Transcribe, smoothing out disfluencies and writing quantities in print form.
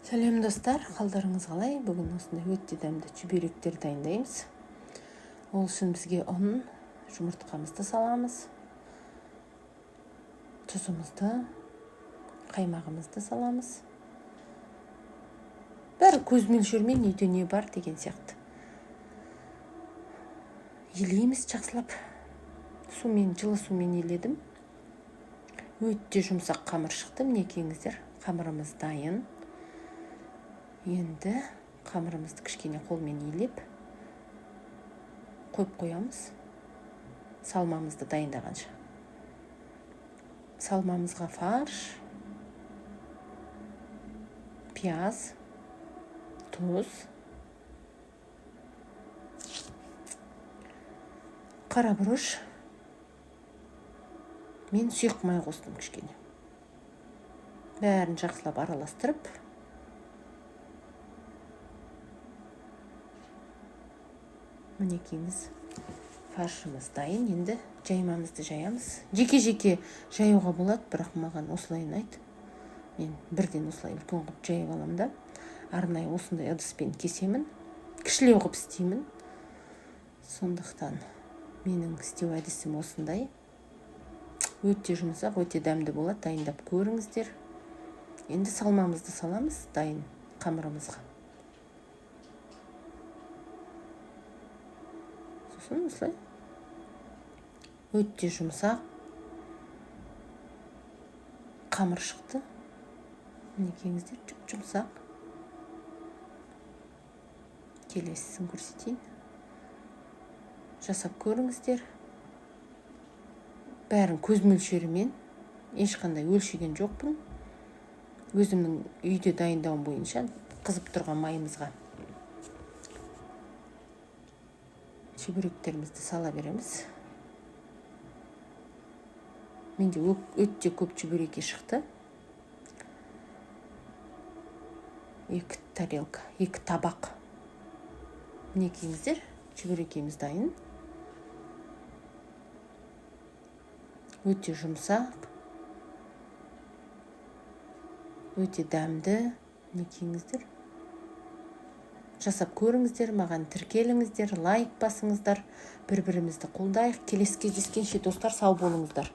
Сәлем достар, қалдарыңыз қалай? Бүгін осындай өте дәмді чебуректер дайындаймыз. Ол үшін бізге ұн, жұмыртқамызды саламыз. Тұзымызды, қаймағымызды саламыз. Бәрі көз мөлшермен үйде не бар деген сияқты. Елейміз жақсылап. Жылы сумен еледім. Өте жұмсақ қамыр шықты. Мінекейіңіздер, қамырымыз дайын. Енді қамырымызды кішкене қолмен елеп қойып қоямыз. Салмамызды дайындағанша. Салмамызға фарш, пияз, тұз, қара бұрыш мен сұйық май қостым кішкене. Бәрін жақсылап араластырып, мінекейіңіз, фаршымыз дайын. Енді жаймамызды жаямыз. Жеке-жеке жаюға болады, бірақ маған осылай ұнайды. Мен бірден осылай үлкен қылып жайып аламын да, арнайы осындай ыдыспен кесемін. Кішілеу қылып істеймін. Сондықтан менің істеу әдісім осындай. Өте жұмсақ, өте дәмді болады. Дайындап көріңіздер. Енді салмамызды саламыз дайын қамырымызға. Сосын осылай өте жұмсақ қамыр шықты. Мінекейіңіздер, жұмсақ. Келесісін көрсетейін. Жасап көріңіздер. Бәрін көз мөлшерімен, ешқандай өлшеген жоқпын. Өзімнің үйде дайындауым бойынша қызып тұрған майымызға чебуректерімізді сала береміз. Менде өте көп чебуреки шықты. 2 тарелка, 2 табақ. Мінекейіңіздер, чебурекеміз дайын. Өте жұмсақ, өте дәмді. Мінекейіңіздер. Жасап көріңіздер, маған тіркеліңіздер, лайк басыңыздар. Бір-бірімізді қолдайық. Келесі кездескенше достар, сау болыңыздар.